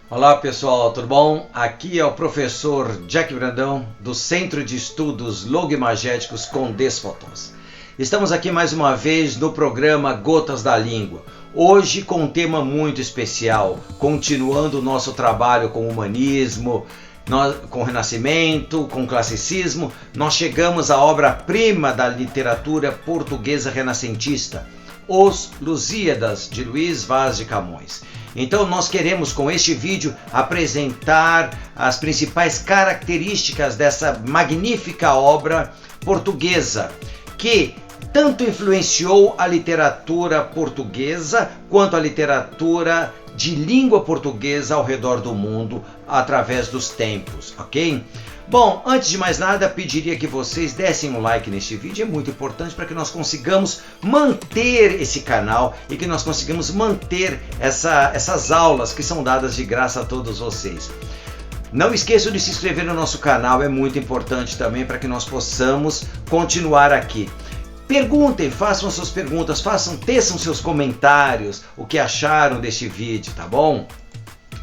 Olá pessoal, tudo bom? Aqui é o professor Jack Brandão do Centro de Estudos Logimagéticos com Desfotons. Estamos aqui mais uma vez no programa Gotas da Língua. Hoje com um tema muito especial, continuando o nosso trabalho com o humanismo, com o Renascimento, com o classicismo. Nós chegamos à obra-prima da literatura portuguesa renascentista, Os Lusíadas, de Luís Vaz de Camões. Então nós queremos com este vídeo apresentar as principais características dessa magnífica obra portuguesa, que tanto influenciou a literatura portuguesa quanto a literatura de língua portuguesa ao redor do mundo através dos tempos, ok? Bom, antes de mais nada, pediria que vocês dessem um like neste vídeo, é muito importante para que nós consigamos manter esse canal e que nós consigamos manter essas aulas que são dadas de graça a todos vocês. Não esqueçam de se inscrever no nosso canal, é muito importante também para que nós possamos continuar aqui. Perguntem, façam suas perguntas, teçam seus comentários, o que acharam deste vídeo, tá bom?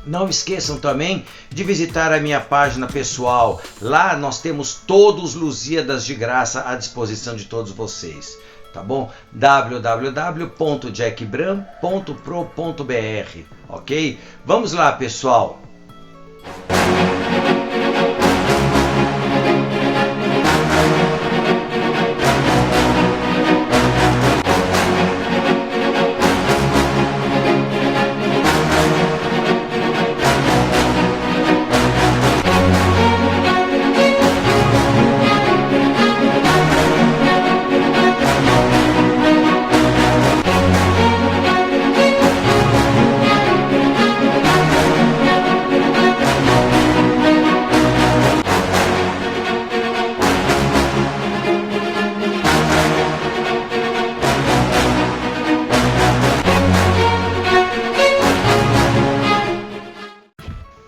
Não esqueçam também de visitar a minha página pessoal. Lá nós temos todos os Lusíadas de graça à disposição de todos vocês, tá bom? www.jackbran.pro.br, ok? Vamos lá, pessoal!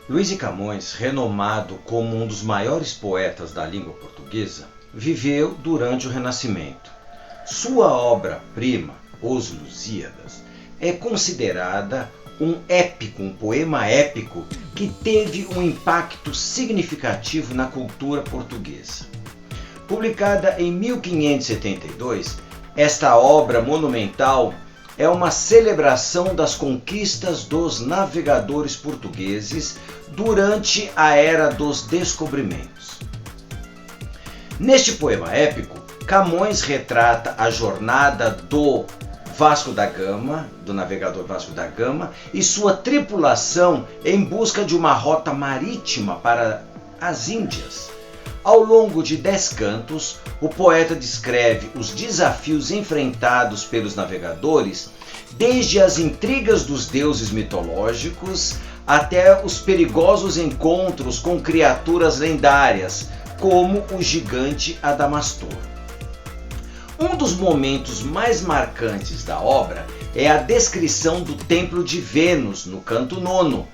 Luís de Camões, renomado como um dos maiores poetas da língua portuguesa, viveu durante o Renascimento. Sua obra-prima, Os Lusíadas, é considerada um épico, um poema épico que teve um impacto significativo na cultura portuguesa. Publicada em 1572, esta obra monumental é uma celebração das conquistas dos navegadores portugueses durante a Era dos Descobrimentos. Neste poema épico, Camões retrata a jornada do Vasco da Gama, do navegador Vasco da Gama, e sua tripulação em busca de uma rota marítima para as Índias. Ao longo de 10 cantos, o poeta descreve os desafios enfrentados pelos navegadores, desde as intrigas dos deuses mitológicos até os perigosos encontros com criaturas lendárias, como o gigante Adamastor. Um dos momentos mais marcantes da obra é a descrição do templo de Vênus, no canto 9,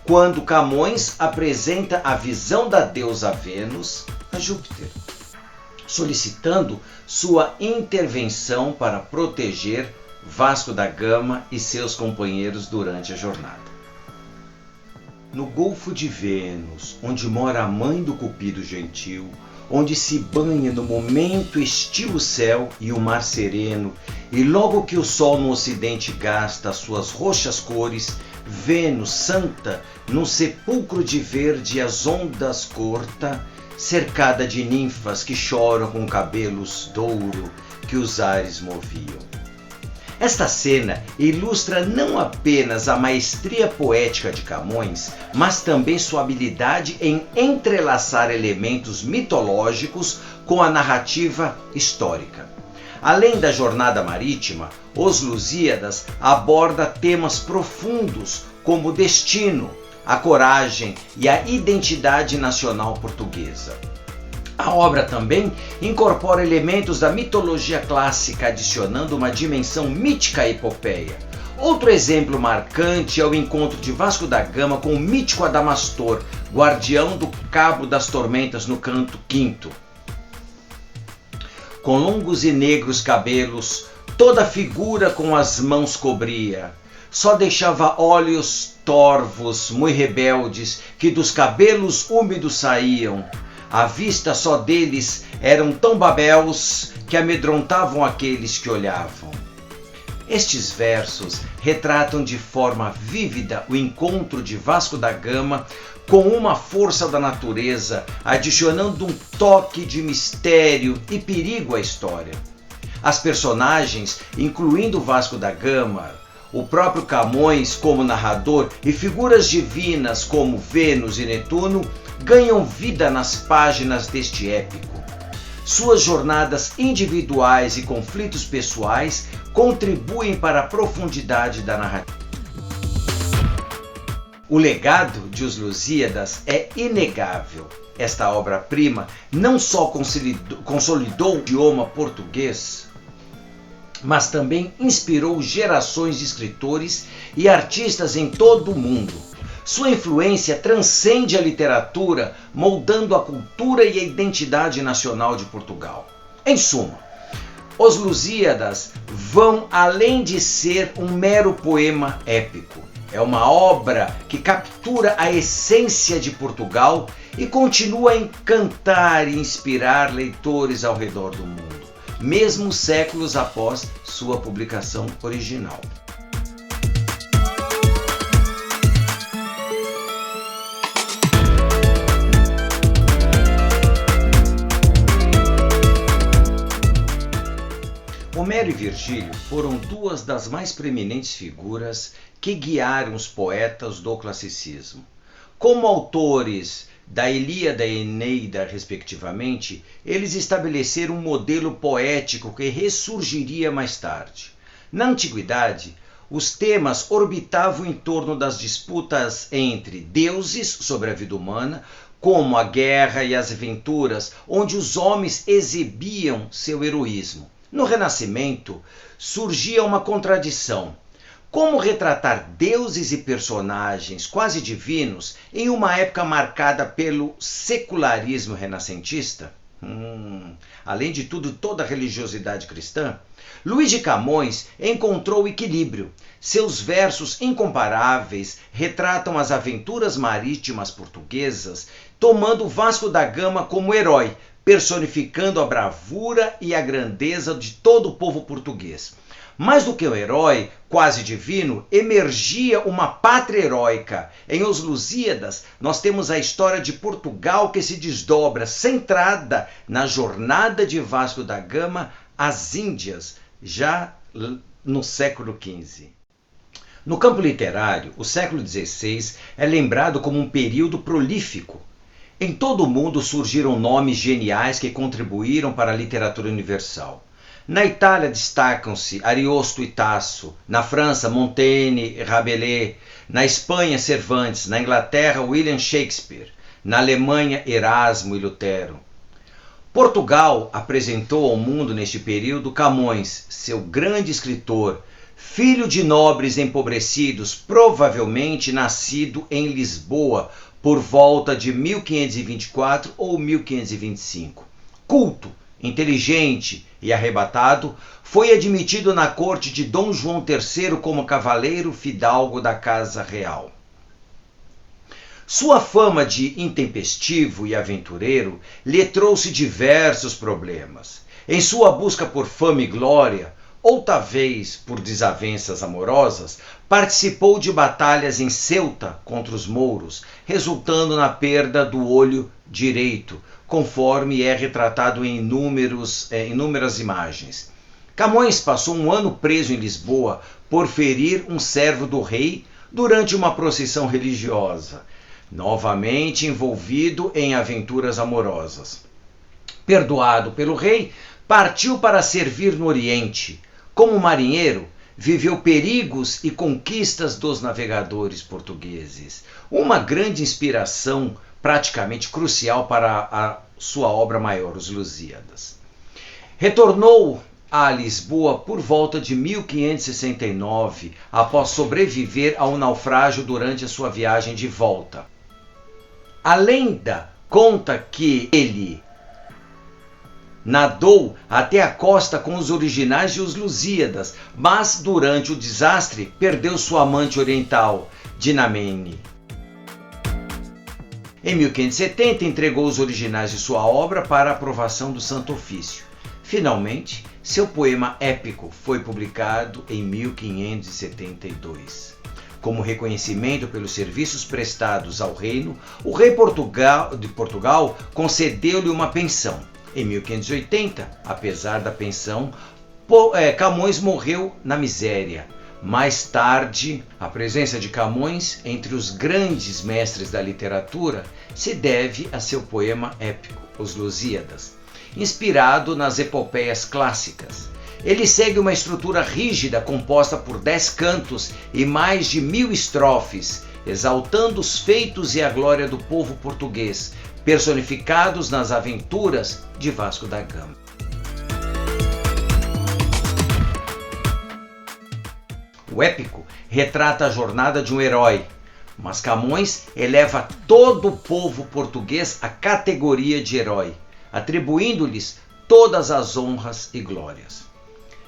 quando Camões apresenta a visão da deusa Vênus a Júpiter, solicitando sua intervenção para proteger Vasco da Gama e seus companheiros durante a jornada. No Golfo de Vênus, onde mora a mãe do Cupido gentil, onde se banha no momento estil o céu e o mar sereno, e logo que o sol no ocidente gasta suas roxas cores, Vênus santa, num sepulcro de verde as ondas corta, cercada de ninfas que choram com cabelos douro que os ares moviam. Esta cena ilustra não apenas a maestria poética de Camões, mas também sua habilidade em entrelaçar elementos mitológicos com a narrativa histórica. Além da jornada marítima, Os Lusíadas aborda temas profundos como o destino, a coragem e a identidade nacional portuguesa. A obra também incorpora elementos da mitologia clássica, adicionando uma dimensão mítica à epopeia. Outro exemplo marcante é o encontro de Vasco da Gama com o mítico Adamastor, guardião do Cabo das Tormentas, no canto 5º. Com longos e negros cabelos, toda a figura com as mãos cobria. só deixava olhos torvos, muito rebeldes, que dos cabelos úmidos saíam. A vista só deles eram tão babéus que amedrontavam aqueles que olhavam. Estes versos retratam de forma vívida o encontro de Vasco da Gama com uma força da natureza, adicionando um toque de mistério e perigo à história. As personagens, incluindo Vasco da Gama, o próprio Camões como narrador e figuras divinas como Vênus e Netuno, ganham vida nas páginas deste épico. Suas jornadas individuais e conflitos pessoais contribuem para a profundidade da narrativa. O legado de Os Lusíadas é inegável. Esta obra-prima não só consolidou o idioma português, mas também inspirou gerações de escritores e artistas em todo o mundo. Sua influência transcende a literatura, moldando a cultura e a identidade nacional de Portugal. Em suma, Os Lusíadas vão além de ser um mero poema épico. É uma obra que captura a essência de Portugal e continua a encantar e inspirar leitores ao redor do mundo, mesmo séculos após sua publicação original. Homero e Virgílio foram duas das mais preeminentes figuras que guiaram os poetas do classicismo. Como autores da Ilíada e Eneida, respectivamente, eles estabeleceram um modelo poético que ressurgiria mais tarde. Na antiguidade, os temas orbitavam em torno das disputas entre deuses sobre a vida humana, como a guerra e as aventuras, onde os homens exibiam seu heroísmo. No Renascimento, surgia uma contradição. Como retratar deuses e personagens quase divinos em uma época marcada pelo secularismo renascentista? Além de tudo, toda a religiosidade cristã? Luís de Camões encontrou equilíbrio. Seus versos incomparáveis retratam as aventuras marítimas portuguesas, tomando Vasco da Gama como herói, personificando a bravura e a grandeza de todo o povo português. Mais do que um herói quase divino, emergia uma pátria heróica. Em Os Lusíadas, nós temos a história de Portugal que se desdobra, centrada na jornada de Vasco da Gama às Índias, já no século XV. No campo literário, o século XVI é lembrado como um período prolífico. Em todo o mundo surgiram nomes geniais que contribuíram para a literatura universal. Na Itália destacam-se Ariosto e Tasso, na França Montaigne e Rabelais, na Espanha Cervantes, na Inglaterra William Shakespeare, na Alemanha Erasmo e Lutero. Portugal apresentou ao mundo neste período Camões, seu grande escritor, filho de nobres empobrecidos, provavelmente nascido em Lisboa por volta de 1524 ou 1525. Culto, inteligente e arrebatado, foi admitido na corte de Dom João III como cavaleiro fidalgo da Casa Real. Sua fama de intempestivo e aventureiro lhe trouxe diversos problemas. Em sua busca por fama e glória, ou talvez por desavenças amorosas, participou de batalhas em Ceuta contra os mouros, resultando na perda do olho direito, conforme é retratado em inúmeras imagens. Camões passou um ano preso em Lisboa por ferir um servo do rei durante uma procissão religiosa, novamente envolvido em aventuras amorosas. Perdoado pelo rei, partiu para servir no Oriente. Como marinheiro, viveu perigos e conquistas dos navegadores portugueses. Uma grande inspiração, praticamente crucial para a sua obra maior, Os Lusíadas. Retornou a Lisboa por volta de 1569, após sobreviver a um naufrágio durante a sua viagem de volta. A lenda conta que ele nadou até a costa com os originais e os Lusíadas, mas durante o desastre perdeu sua amante oriental, Dinamene. Em 1570 entregou os originais de sua obra para aprovação do Santo Ofício. Finalmente, seu poema épico foi publicado em 1572. Como reconhecimento pelos serviços prestados ao reino, o rei de Portugal concedeu-lhe uma pensão. Em 1580, apesar da pensão, Camões morreu na miséria. Mais tarde, a presença de Camões entre os grandes mestres da literatura se deve a seu poema épico, Os Lusíadas, inspirado nas epopeias clássicas. Ele segue uma estrutura rígida composta por 10 cantos e mais de 1000 estrofes, exaltando os feitos e a glória do povo português, personificados nas aventuras de Vasco da Gama. O épico retrata a jornada de um herói, mas Camões eleva todo o povo português à categoria de herói, atribuindo-lhes todas as honras e glórias.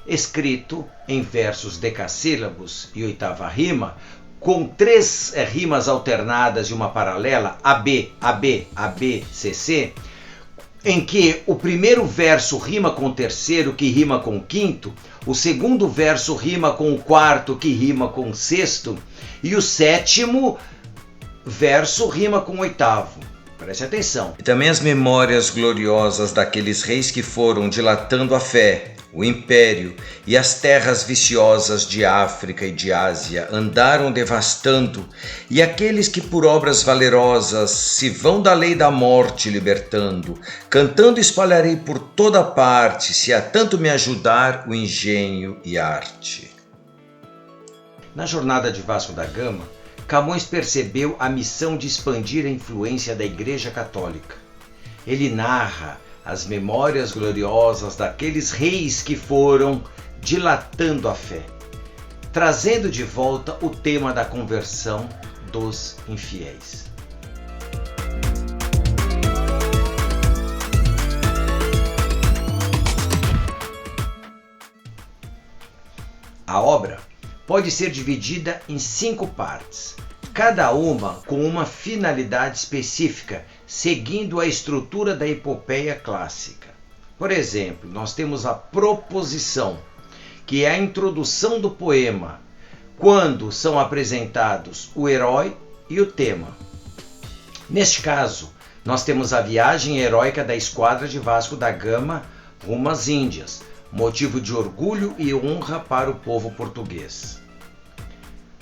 Escrito em versos decassílabos e oitava rima, com 3 rimas alternadas e uma paralela, AB, AB, AB, CC, em que o primeiro verso rima com o terceiro, que rima com o quinto, o segundo verso rima com o quarto, que rima com o sexto, e o sétimo verso rima com o oitavo. Preste atenção. E também as memórias gloriosas daqueles reis que foram dilatando a fé, o império e as terras viciosas de África e de Ásia andaram devastando, e aqueles que por obras valerosas se vão da lei da morte libertando, cantando espalharei por toda parte, se a tanto me ajudar o engenho e a arte. Na jornada de Vasco da Gama, Camões percebeu a missão de expandir a influência da Igreja Católica. Ele narra as memórias gloriosas daqueles reis que foram dilatando a fé, trazendo de volta o tema da conversão dos infiéis. A obra pode ser dividida em 5 partes, cada uma com uma finalidade específica, seguindo a estrutura da epopeia clássica. Por exemplo, nós temos a proposição, que é a introdução do poema, quando são apresentados o herói e o tema. Neste caso, nós temos a viagem heróica da esquadra de Vasco da Gama rumo às Índias, motivo de orgulho e honra para o povo português.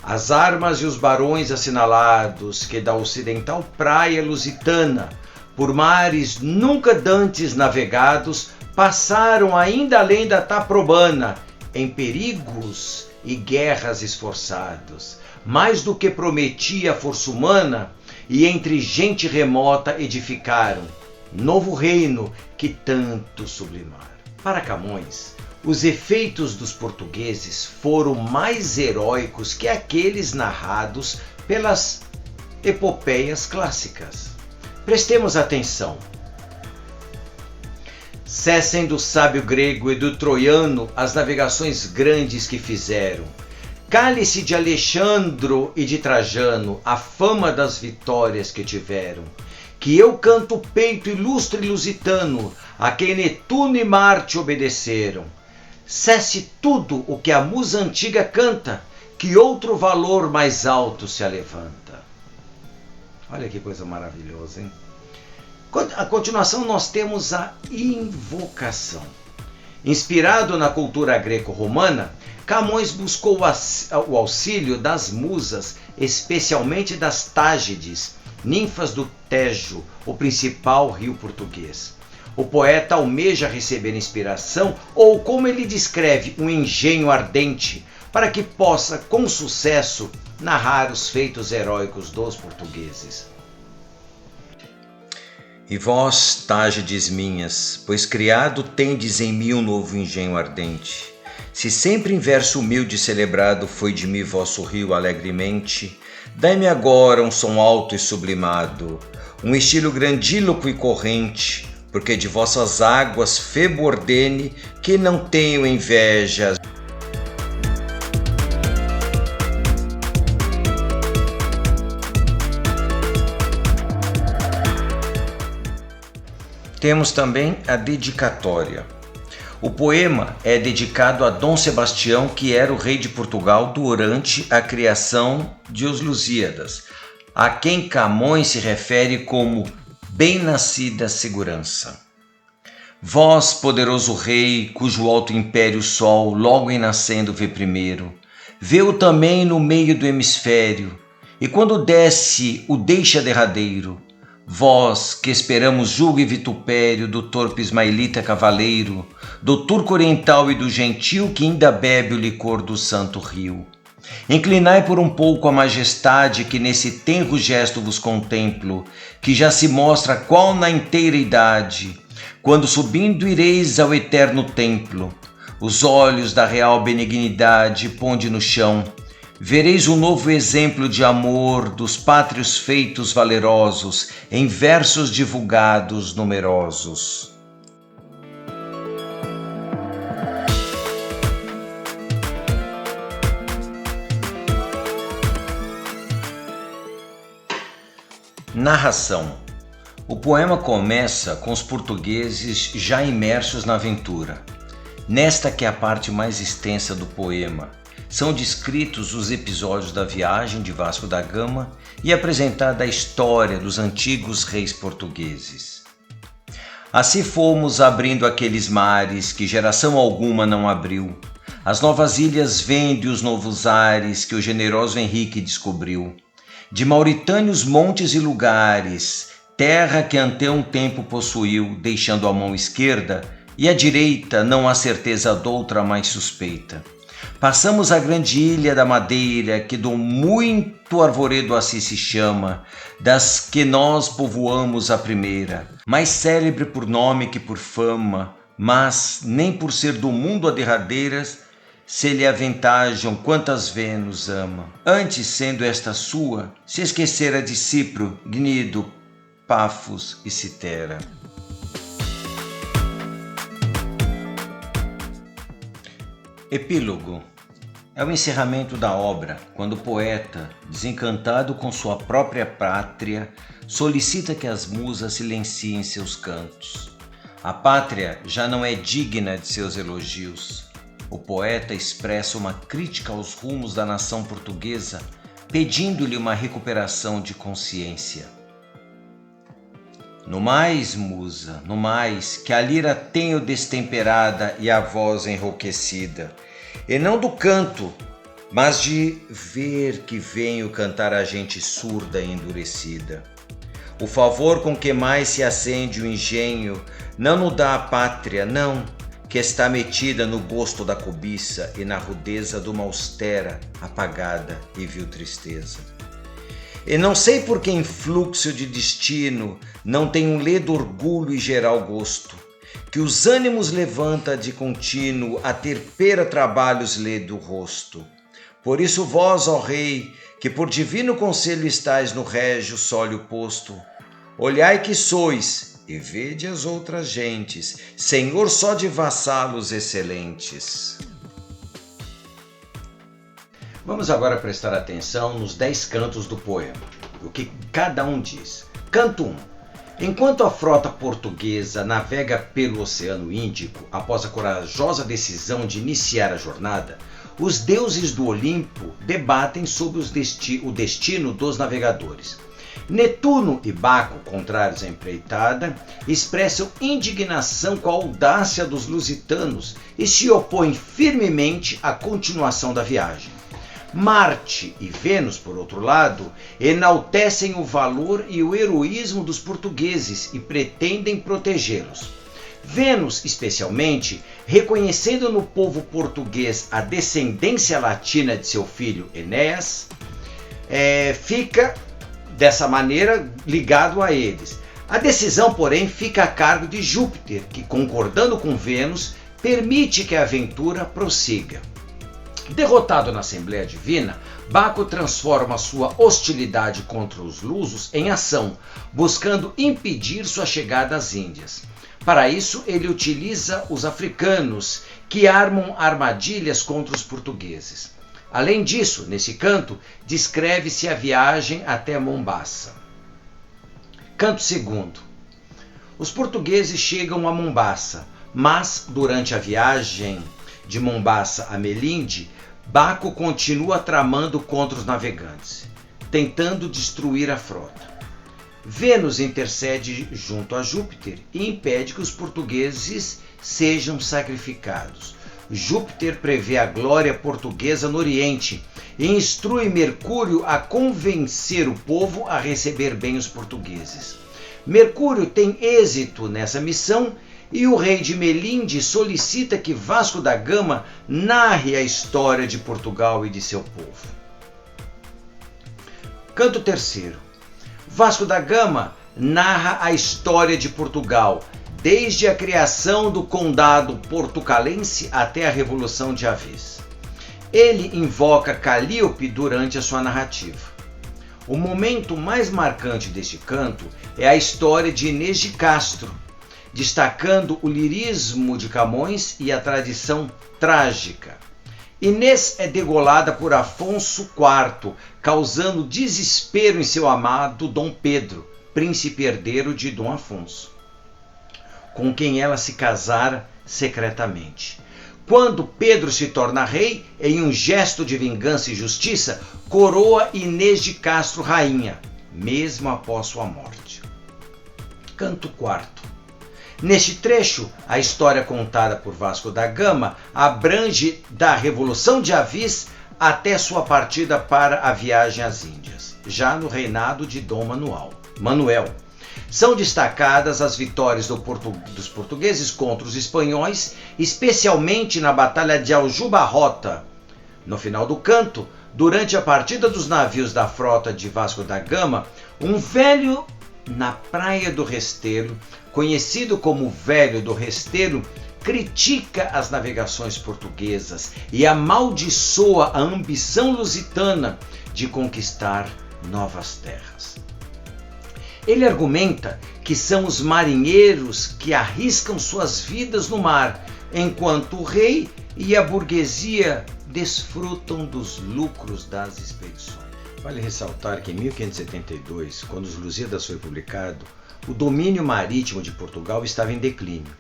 As armas e os barões assinalados que da ocidental praia lusitana, por mares nunca dantes navegados, passaram ainda além da Taprobana, em perigos e guerras esforçados, mais do que prometia a força humana, e entre gente remota edificaram novo reino que tanto sublimar. Para Camões, os efeitos dos portugueses foram mais heróicos que aqueles narrados pelas epopeias clássicas. Prestemos atenção. Cessem do sábio grego e do troiano as navegações grandes que fizeram. Cale-se de Alexandro e de Trajano a fama das vitórias que tiveram. Que eu canto o peito ilustre lusitano, a quem Netuno e Marte obedeceram. Cesse tudo o que a musa antiga canta, que outro valor mais alto se alevanta. Olha que coisa maravilhosa, hein? A continuação nós temos a invocação. Inspirado na cultura greco-romana, Camões buscou o auxílio das musas, especialmente das Tágides, ninfas do Tejo, o principal rio português. O poeta almeja receber inspiração, ou como ele descreve, um engenho ardente, para que possa, com sucesso, narrar os feitos heróicos dos portugueses. E vós, Tágides minhas, pois criado tendes em mim um novo engenho ardente. Se sempre em verso humilde celebrado foi de mim vosso rio alegremente, dai-me agora um som alto e sublimado, um estilo grandíloco e corrente, porque de vossas águas Febo ordene que não tenho inveja. Temos também a dedicatória. O poema é dedicado a Dom Sebastião, que era o rei de Portugal durante a criação de Os Lusíadas, a quem Camões se refere como bem-nascida segurança. Vós, poderoso rei, cujo alto império o sol logo em nascendo vê primeiro, vê-o também no meio do hemisfério, e quando desce o deixa derradeiro. Vós, que esperamos julgo e vitupério do torpe ismaelita cavaleiro, do turco oriental e do gentil que ainda bebe o licor do santo rio. Inclinai por um pouco a majestade que nesse tenro gesto vos contemplo, que já se mostra qual na inteira idade, quando subindo ireis ao eterno templo, os olhos da real benignidade ponde no chão, vereis um novo exemplo de amor dos pátrios feitos valerosos, em versos divulgados numerosos. Narração. O poema começa com os portugueses já imersos na aventura. Nesta que é a parte mais extensa do poema, são descritos os episódios da viagem de Vasco da Gama e apresentada a história dos antigos reis portugueses. Assim fomos abrindo aqueles mares que geração alguma não abriu, as novas ilhas vendo e os novos ares que o generoso Henrique descobriu, de mauritâneos montes e lugares, terra que ante um tempo possuiu, deixando a mão esquerda, e a direita não há certeza doutra mais suspeita. Passamos a grande ilha da Madeira, que do muito arvoredo assim se chama, das que nós povoamos a primeira, mais célebre por nome que por fama, mas nem por ser do mundo a derradeiras, se lhe aventajam quantas Vênus ama. Antes, sendo esta sua, se esquecera de Cipro, Gnido, Pafos e Citera. Epílogo. É o encerramento da obra, quando o poeta, desencantado com sua própria pátria, solicita que as musas silenciem seus cantos. A pátria já não é digna de seus elogios. O poeta expressa uma crítica aos rumos da nação portuguesa, pedindo-lhe uma recuperação de consciência. No mais, musa, no mais, que a lira tenho destemperada e a voz enrouquecida, e não do canto, mas de ver que venho cantar a gente surda e endurecida. O favor com que mais se acende o engenho não no dá a pátria, não, que está metida no gosto da cobiça e na rudeza de uma austera, apagada e vil tristeza. E não sei por que influxo de destino não tem um ledo orgulho e geral gosto, que os ânimos levanta de contínuo a ter pera trabalhos lê do rosto. Por isso vós, ó rei, que por divino conselho estais no régio sólio posto, olhai que sois, e vede as outras gentes, senhor só de vassalos excelentes. Vamos agora prestar atenção nos 10 cantos do poema, o que cada um diz. Canto 1. Enquanto a frota portuguesa navega pelo Oceano Índico, após a corajosa decisão de iniciar a jornada, os deuses do Olimpo debatem sobre o destino dos navegadores. Netuno e Baco, contrários à empreitada, expressam indignação com a audácia dos lusitanos e se opõem firmemente à continuação da viagem. Marte e Vênus, por outro lado, enaltecem o valor e o heroísmo dos portugueses e pretendem protegê-los. Vênus, especialmente, reconhecendo no povo português a descendência latina de seu filho Enéas, fica dessa maneira ligado a eles. A decisão, porém, fica a cargo de Júpiter, que, concordando com Vênus, permite que a aventura prossiga. Derrotado na Assembleia Divina, Baco transforma sua hostilidade contra os lusos em ação, buscando impedir sua chegada às Índias. Para isso, ele utiliza os africanos, que armam armadilhas contra os portugueses. Além disso, nesse canto, descreve-se a viagem até Mombasa. Canto segundo. Os portugueses chegam a Mombasa, mas durante a viagem de Mombasa a Melinde, Baco continua tramando contra os navegantes, tentando destruir a frota. Vênus intercede junto a Júpiter e impede que os portugueses sejam sacrificados. Júpiter prevê a glória portuguesa no Oriente e instrui Mercúrio a convencer o povo a receber bem os portugueses. Mercúrio tem êxito nessa missão e o rei de Melinde solicita que Vasco da Gama narre a história de Portugal e de seu povo. Canto terceiro. Vasco da Gama narra a história de Portugal, desde a criação do condado portucalense até a Revolução de Avis. Ele invoca Calíope durante a sua narrativa. O momento mais marcante deste canto é a história de Inês de Castro, destacando o lirismo de Camões e a tradição trágica. Inês é degolada por Afonso IV, causando desespero em seu amado Dom Pedro, príncipe herdeiro de Dom Afonso, com quem ela se casara secretamente. Quando Pedro se torna rei, em um gesto de vingança e justiça, coroa Inês de Castro rainha, mesmo após sua morte. Canto quarto. Neste trecho, a história contada por Vasco da Gama abrange da Revolução de Avis até sua partida para a viagem às Índias, já no reinado de Dom Manuel. São destacadas as vitórias dos portugueses contra os espanhóis, especialmente na Batalha de Aljubarrota. No final do canto, durante a partida dos navios da frota de Vasco da Gama, um velho na Praia do Restelo, conhecido como Velho do Restelo, critica as navegações portuguesas e amaldiçoa a ambição lusitana de conquistar novas terras. Ele argumenta que são os marinheiros que arriscam suas vidas no mar, enquanto o rei e a burguesia desfrutam dos lucros das expedições. Vale ressaltar que em 1572, quando Os Lusíadas foi publicado, o domínio marítimo de Portugal estava em declínio.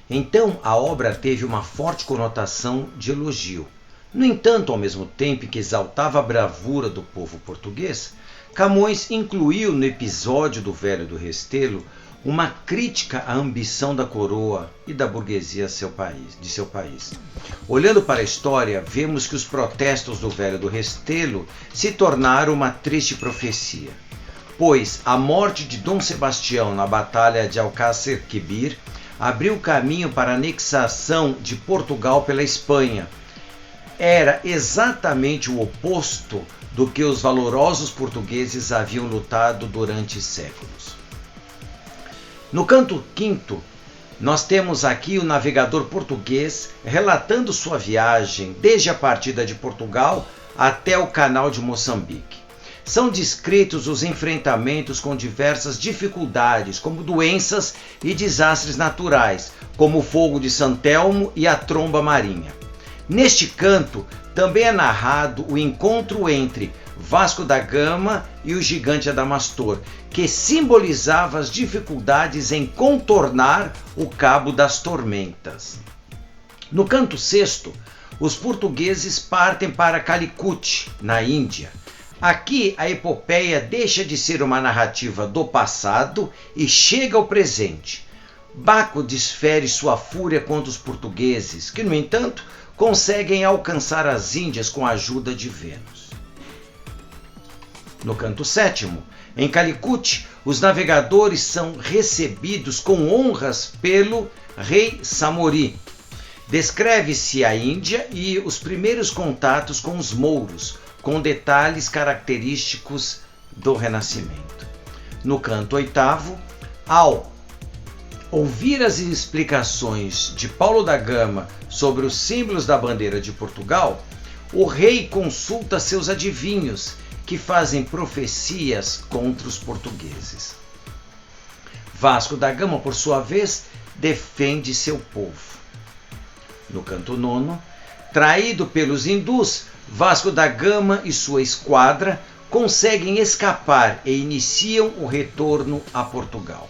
Então, a obra teve uma forte conotação de elogio. No entanto, ao mesmo tempo que exaltava a bravura do povo português, Camões incluiu no episódio do Velho do Restelo uma crítica à ambição da coroa e da burguesia de seu país. Olhando para a história, vemos que os protestos do Velho do Restelo se tornaram uma triste profecia, pois a morte de Dom Sebastião na Batalha de Alcácer Quibir abriu caminho para a anexação de Portugal pela Espanha. Era exatamente o oposto do que os valorosos portugueses haviam lutado durante séculos. No canto quinto, nós temos aqui o navegador português relatando sua viagem desde a partida de Portugal até o canal de Moçambique. São descritos os enfrentamentos com diversas dificuldades, como doenças e desastres naturais, como o fogo de San Telmo e a tromba marinha. Neste canto, também é narrado o encontro entre Vasco da Gama e o gigante Adamastor, que simbolizava as dificuldades em contornar o Cabo das Tormentas. No canto sexto, os portugueses partem para Calicut, na Índia. Aqui a epopeia deixa de ser uma narrativa do passado e chega ao presente. Baco desfere sua fúria contra os portugueses, que, no entanto, conseguem alcançar as Índias com a ajuda de Vênus. No canto sétimo, em Calicut, os navegadores são recebidos com honras pelo rei Samori. Descreve-se a Índia e os primeiros contatos com os mouros, com detalhes característicos do Renascimento. No canto oitavo, ao ouvir as explicações de Paulo da Gama sobre os símbolos da bandeira de Portugal, o rei consulta seus adivinhos, que fazem profecias contra os portugueses. Vasco da Gama, por sua vez, defende seu povo. No canto nono, traído pelos hindus, Vasco da Gama e sua esquadra conseguem escapar e iniciam o retorno a Portugal.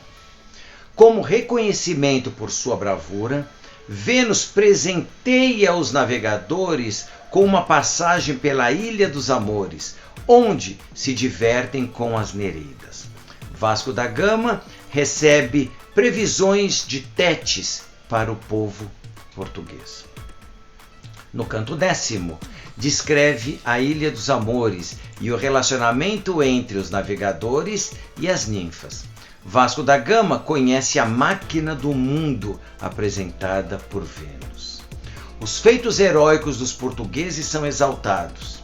Como reconhecimento por sua bravura, Vênus presenteia os navegadores com uma passagem pela Ilha dos Amores, onde se divertem com as Nereidas. Vasco da Gama recebe previsões de Tétis para o povo português. No canto décimo, descreve a Ilha dos Amores e o relacionamento entre os navegadores e as ninfas. Vasco da Gama conhece a máquina do mundo apresentada por Vênus. Os feitos heróicos dos portugueses são exaltados.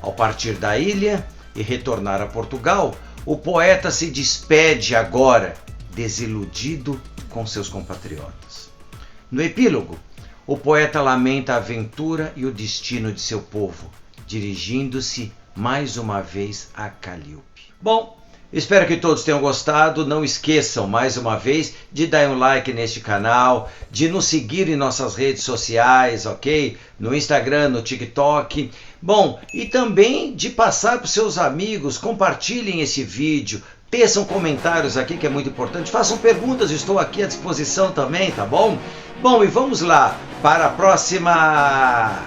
Ao partir da ilha e retornar a Portugal, o poeta se despede agora, desiludido com seus compatriotas. No epílogo, o poeta lamenta a aventura e o destino de seu povo, dirigindo-se mais uma vez a Calíope. Bom, espero que todos tenham gostado. Não esqueçam, mais uma vez, de dar um like neste canal, de nos seguir em nossas redes sociais, ok? No Instagram, no TikTok. Bom, e também de passar para os seus amigos, compartilhem esse vídeo, teçam comentários aqui, que é muito importante. Façam perguntas, estou aqui à disposição também, tá bom? Bom, e vamos lá para a próxima!